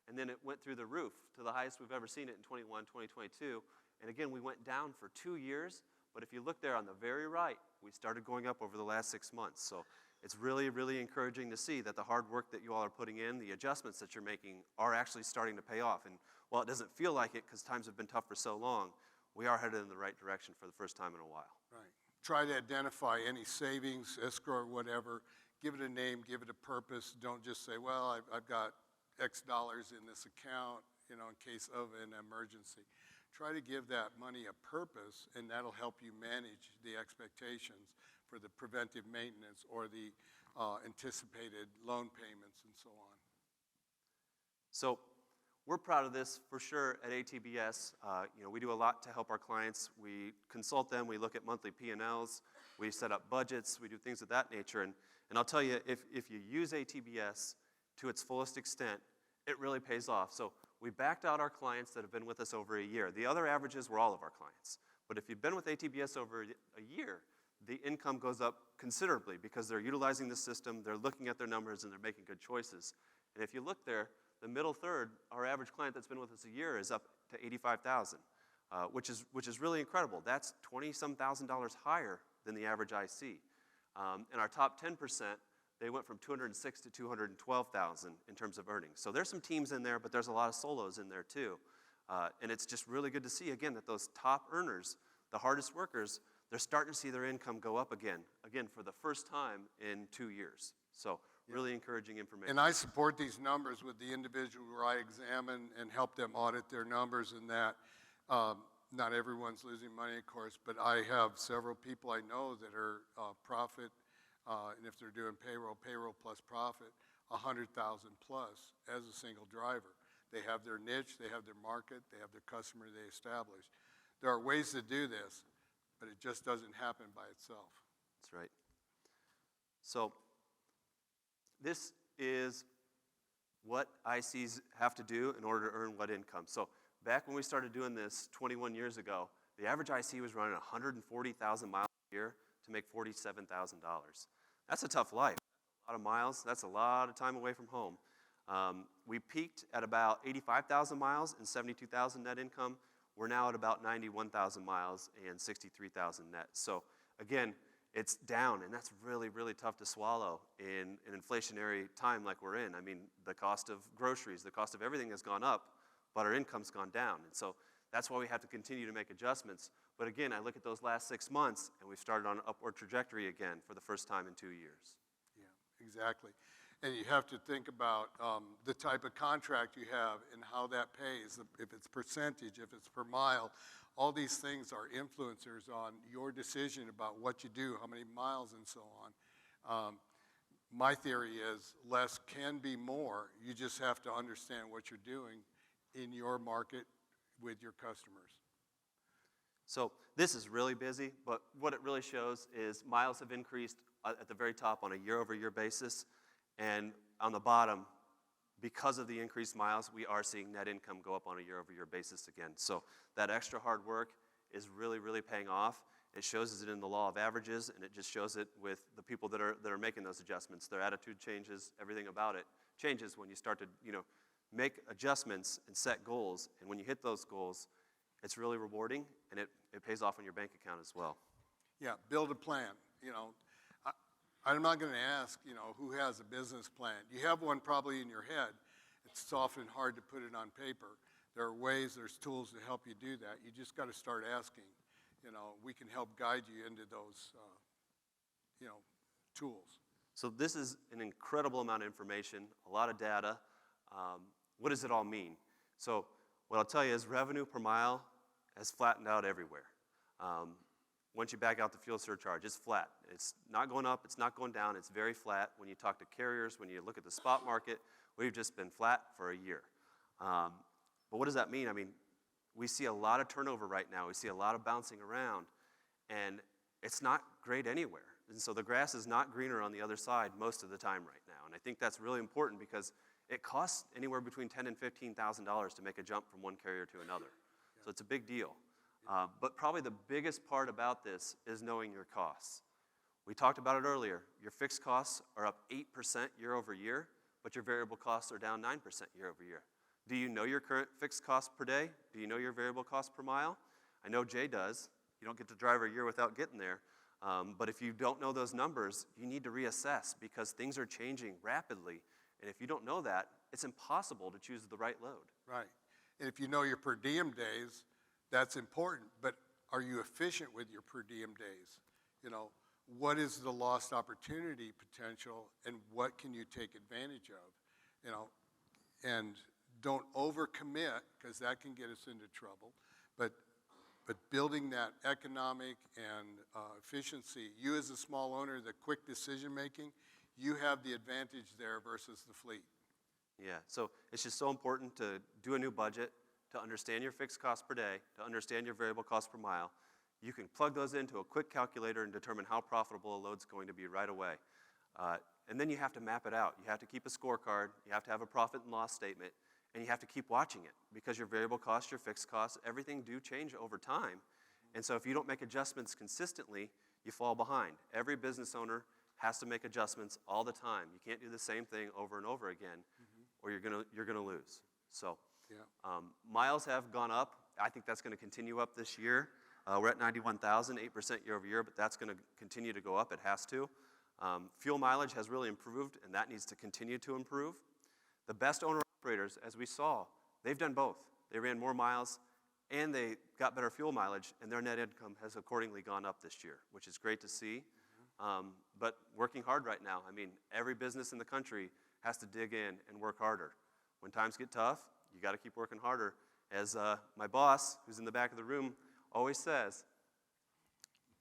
and then it went through the roof to the highest we've ever seen it in 21, 2022. And again, we went down for 2 years, but if you look there on the very right, we started going up over the last 6 months. So it's really, really encouraging to see that the hard work that you all are putting in, the adjustments that you're making, are actually starting to pay off. And while it doesn't feel like it because times have been tough for so long, we are headed in the right direction for the first time in a while. Right. Try to identify any savings, escrow, or whatever. Give it a name, give it a purpose. Don't just say, well, I've got X dollars in this account, in case of an emergency. Try to give that money a purpose, and that'll help you manage the expectations for the preventive maintenance or the anticipated loan payments and so on. So we're proud of this for sure at ATBS. We do a lot to help our clients. We consult them. We look at monthly P&Ls. We set up budgets. We do things of that nature. And I'll tell you, if you use ATBS to its fullest extent, it really pays off. So we backed out our clients that have been with us over a year. The other averages were all of our clients. But if you've been with ATBS over a year, the income goes up considerably because they're utilizing the system, they're looking at their numbers, and they're making good choices. And if you look there, the middle third, our average client that's been with us a year is up to $85,000, which is really incredible. That's $20-some thousand higher than the average IC. And our top 10%, they went from $206,000 to $212,000 in terms of earnings. So there's some teams in there, but there's a lot of solos in there too. And it's just really good to see, again, that those top earners, the hardest workers, they're starting to see their income go up again for the first time in 2 years. So really encouraging information. And I support these numbers with the individual where I examine and help them audit their numbers, and that not everyone's losing money, of course, but I have several people I know that are profit, and if they're doing payroll plus profit, 100,000 plus as a single driver. They have their niche, they have their market, they have their customer they establish. There are ways to do this, but it just doesn't happen by itself. That's right. So this is what ICs have to do in order to earn what income. So back when we started doing this 21 years ago, the average IC was running 140,000 miles a year to make $47,000. That's a tough life. A lot of miles. That's a lot of time away from home. We peaked at about 85,000 miles and 72,000 net income. We're now at about 91,000 miles and 63,000 net. So again, it's down, and that's really, really tough to swallow in an inflationary time like we're in. I mean, the cost of groceries, the cost of everything has gone up, but our income's gone down. And so that's why we have to continue to make adjustments. But again, I look at those last 6 months, and we've started on an upward trajectory again for the first time in 2 years. Yeah, exactly. And you have to think about the type of contract you have and how that pays, if it's percentage, if it's per mile. All these things are influencers on your decision about what you do, how many miles, and so on. My theory is less can be more. You just have to understand what you're doing in your market with your customers. So this is really busy, but what it really shows is miles have increased at the very top on a year-over-year basis. And on the bottom, because of the increased miles, we are seeing net income go up on a year-over-year basis again. So that extra hard work is really, really paying off. It shows it in the law of averages, and it just shows it with the people that are making those adjustments. Their attitude changes, everything about it changes when you start to make adjustments and set goals. And when you hit those goals, it's really rewarding, and it pays off on your bank account as well. Yeah, build a plan. I'm not going to ask, who has a business plan. You have one probably in your head. It's often hard to put it on paper. There are ways, there's tools to help you do that. You just got to start asking. We can help guide you into those, tools. So this is an incredible amount of information, a lot of data. What does it all mean? So what I'll tell you is revenue per mile has flattened out everywhere. Once you back out the fuel surcharge, it's flat. It's not going up, it's not going down, it's very flat. When you talk to carriers, when you look at the spot market, we've just been flat for a year. But what does that mean? I mean, we see a lot of turnover right now. We see a lot of bouncing around, and it's not great anywhere. And so the grass is not greener on the other side most of the time right now. And I think that's really important because it costs anywhere between $10,000 and $15,000 to make a jump from one carrier to another. So it's a big deal. But probably the biggest part about this is knowing your costs. We talked about it earlier. Your fixed costs are up 8% year over year, but your variable costs are down 9% year over year. Do you know your current fixed cost per day? Do you know your variable cost per mile? I know Jay does. You don't get to drive a year without getting there. But if you don't know those numbers, you need to reassess because things are changing rapidly. And if you don't know that, it's impossible to choose the right load. Right. And if you know your per diem days, that's important. But are you efficient with your per diem days? You know, what is the lost opportunity potential and what can you take advantage of? You know, and don't overcommit because that can get us into trouble. But building that economic and efficiency, you as a small owner, the quick decision making, you have the advantage there versus the fleet. Yeah, so it's just so important to do a new budget, to understand your fixed cost per day, to understand your variable cost per mile. You can plug those into a quick calculator and determine how profitable a load's going to be right away. And then you have to map it out. You have to keep a scorecard, you have to have a profit and loss statement, and you have to keep watching it because your variable costs, your fixed costs, everything do change over time. And so if you don't make adjustments consistently, you fall behind. Every business owner has to make adjustments all the time. You can't do the same thing over and over again, or you're gonna lose. So miles have gone up. I think that's gonna continue up this year. We're at 91,000, 8% year over year, but that's gonna continue to go up. It has to. Fuel mileage has really improved, and that needs to continue to improve. The best owner-operators, as we saw, they've done both. They ran more miles, and they got better fuel mileage, and their net income has accordingly gone up this year, which is great to see. But working hard right now. I mean, every business in the country has to dig in and work harder. When times get tough, you got to keep working harder. As my boss, who's in the back of the room, always says,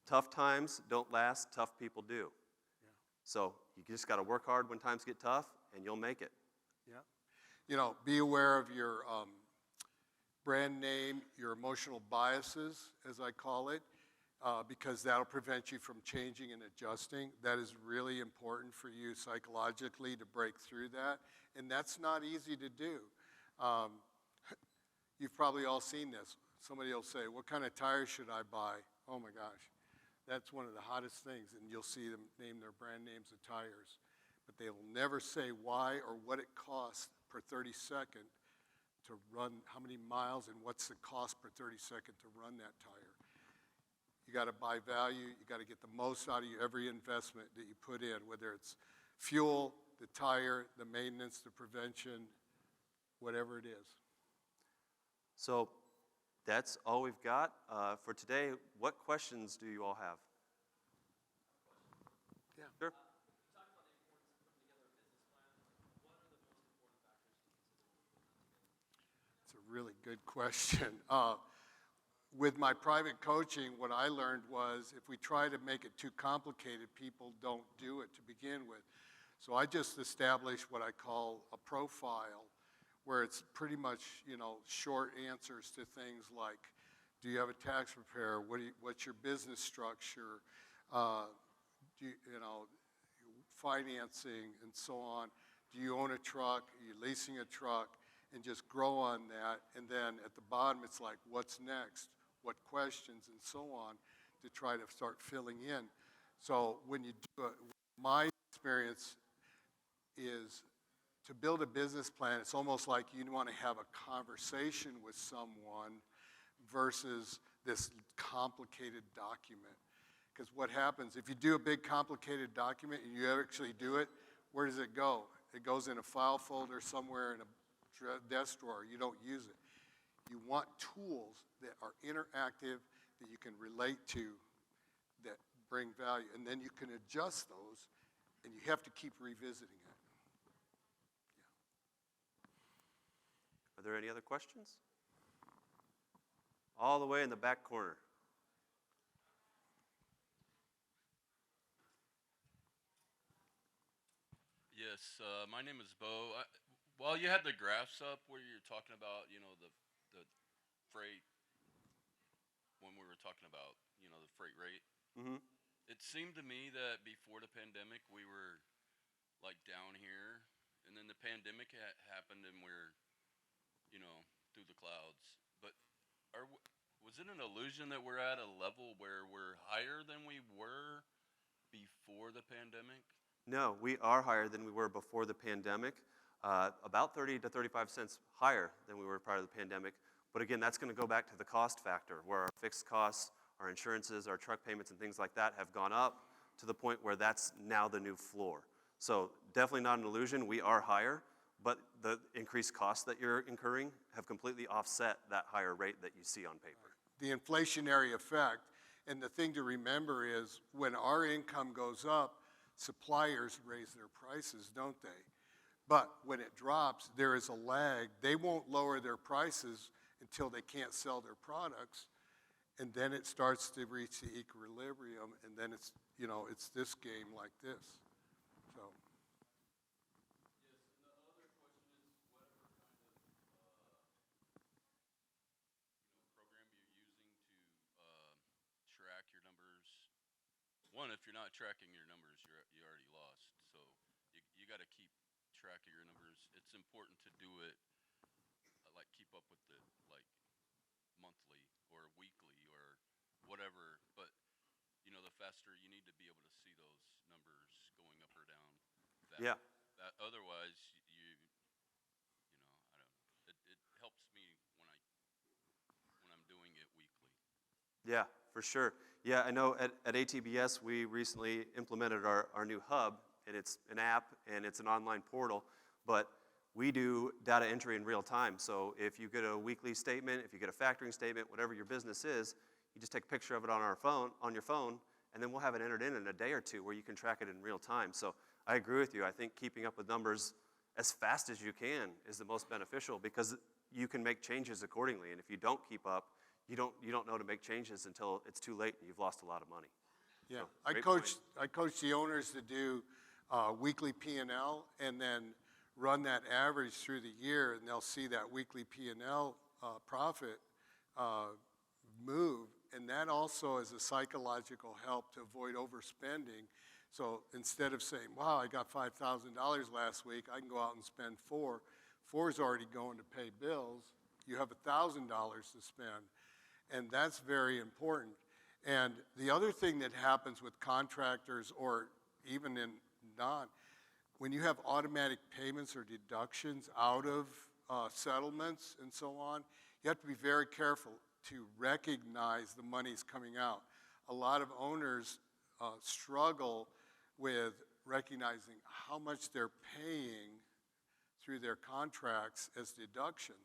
tough times don't last, tough people do. So you just got to work hard when times get tough, and you'll make it. Yeah. You know, be aware of your brand name, your emotional biases, as I call it, because that'll prevent you from changing and adjusting. That is really important for you psychologically to break through that, and that's not easy to do. You've probably all seen this. Somebody will say, what kind of tires should I buy? Oh my gosh, that's one of the hottest things, and you'll see them name their brand names of tires. But they will never say why or what it costs per 32nd to run, how many miles, and what's the cost per 32nd to run that tire. You got to buy value. You got to get the most out of every investment that you put in, whether it's fuel, the tire, the maintenance, the prevention, whatever it is. So that's all we've got for today. What questions do you all have? Yeah. Sure. It's a really good question. With my private coaching, what I learned was if we try to make it too complicated, people don't do it to begin with. So I just established what I call a profile, where it's pretty much, you know, short answers to things like, do you have a tax preparer? What's your business structure? You know, financing and so on. Do you own a truck? Are you leasing a truck? And just grow on that. And then at the bottom, it's like, what's next? What questions and so on to try to start filling in. So when you do it, my experience is to build a business plan, it's almost like you want to have a conversation with someone versus this complicated document. Because what happens, if you do a big complicated document and you actually do it, where does it go? It goes in a file folder somewhere in a desk drawer. You don't use it. You want tools that are interactive, that you can relate to, that bring value, and then you can adjust those, and you have to keep revisiting it. Are there any other questions? All the way in the back corner. Yes, my name is Bo. While you had the graphs up where you're talking about, you know, the freight, when we were talking about, you know, the freight rate, Mm-hmm. It seemed to me that before the pandemic, we were like down here, and then the pandemic happened, and we're, you know, through the clouds. But was it an illusion that we're at a level where we're higher than we were before the pandemic? No, we are higher than we were before the pandemic, about 30 to 35 cents higher than we were prior to the pandemic. But again, that's going to go back to the cost factor, where our fixed costs, our insurances, our truck payments, and things like that have gone up to the point where that's now the new floor. So definitely not an illusion. We are higher, but the increased costs that you're incurring have completely offset that higher rate that you see on paper. The inflationary effect. And the thing to remember is when our income goes up, suppliers raise their prices, don't they? But when it drops, there is a lag. They won't lower their prices until they can't sell their products. And then it starts to reach the equilibrium, and then it's, you know, it's this game like this. So. Program you're using to track your numbers. One, if you're not tracking your numbers, you already lost. So you got to keep track of your numbers. It's important to do it, like keep up with it, like monthly or weekly or whatever. But you know, the faster you need to be able to see those numbers going up or down. Yeah. That otherwise, I don't. It helps me when I'm doing it weekly. Yeah, for sure. Yeah, I know at ATBS we recently implemented our new hub, and it's an app and it's an online portal, but we do data entry in real time. So if you get a weekly statement, if you get a factoring statement, whatever your business is, you just take a picture of it on your phone, and then we'll have it entered in a day or two where you can track it in real time. So I agree with you. I think keeping up with numbers as fast as you can is the most beneficial because you can make changes accordingly. And if you don't keep up, you don't know to make changes until it's too late and you've lost a lot of money. Yeah, So, I great coach the owners to do weekly P&L and then run that average through the year, and they'll see that weekly P&L profit move, and that also is a psychological help to avoid overspending. So instead of saying, wow, I got $5,000 last week, I can go out and spend four. Four's already going to pay bills. You have $1,000 to spend, and that's very important. And the other thing that happens with contractors or even in when you have automatic payments or deductions out of settlements and so on, you have to be very careful to recognize the money's coming out. A lot of owners struggle with recognizing how much they're paying through their contracts as deductions.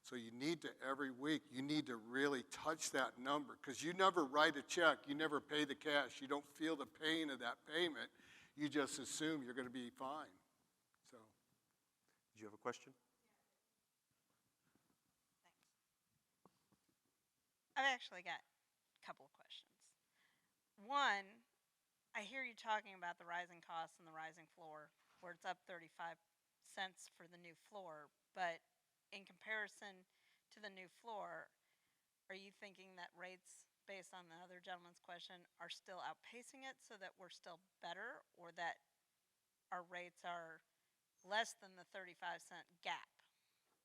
So you need to, every week, you need to really touch that number because you never write a check, you never pay the cash, you don't feel the pain of that payment, you just assume you're going to be fine. So. Did you have a question? I've actually got a couple of questions. One, I hear you talking about the rising costs and the rising floor, where it's up 35 cents for the new floor, but in comparison to the new floor, are you thinking that rates, based on the other gentleman's question, are still outpacing it so that we're still better, or that our rates are less than the 35-cent gap?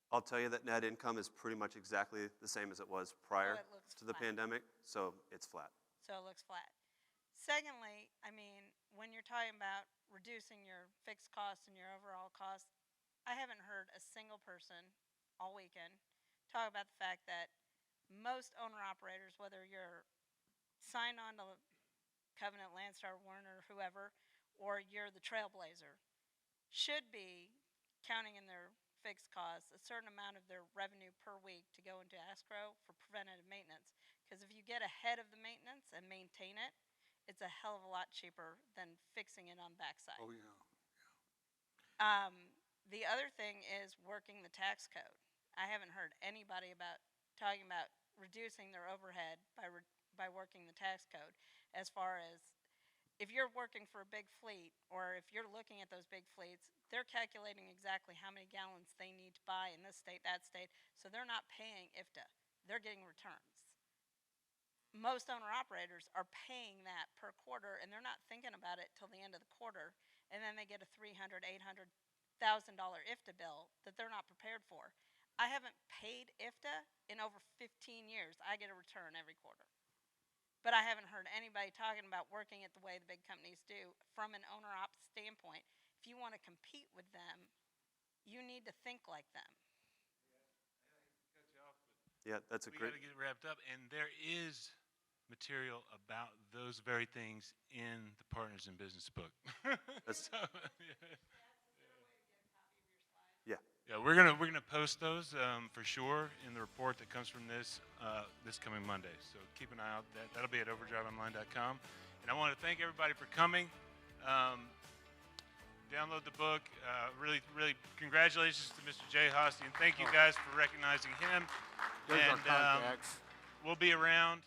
I'll tell you that net income is pretty much exactly the same as it was prior it looks to the flat. pandemic, so it's flat. So it looks flat. Secondly, I mean, when you're talking about reducing your fixed costs and your overall costs, I haven't heard a single person all weekend talk about the fact that most owner-operators, whether you're signed on to Covenant, Landstar, Warner, whoever, or you're the trailblazer, should be counting in their fixed costs a certain amount of their revenue per week to go into escrow for preventative maintenance. Because if you get ahead of the maintenance and maintain it, it's a hell of a lot cheaper than fixing it on the backside. Oh, yeah. The other thing is working the tax code. I haven't heard anybody talking about reducing their overhead by working the tax code. As far as if you're working for a big fleet, or if you're looking at those big fleets, they're calculating exactly how many gallons they need to buy in this state, that state, so they're not paying IFTA. They're getting returns. most owner operators are paying that per quarter, and they're not thinking about it till the end of the quarter, and then they get a $300,000, $800,000 IFTA bill that they're not prepared for. I haven't paid IFTA in over 15 years. I get a return every quarter. But I haven't heard anybody talking about working it the way the big companies do from an owner-op standpoint. If you want to compete with them, you need to think like them. Yeah, that's a We great. got to get it wrapped up, and there is material about those very things in the Partners in Business book. That's- So, Yeah. yeah, we're gonna post those for sure in the report that comes from this this coming Monday. So keep an eye out. That'll be at overdriveonline.com. And I want to thank everybody for coming. Download the book. Really, congratulations to Mr. Jay Hosty, and thank you guys for recognizing him. There's our And contacts. we'll be around.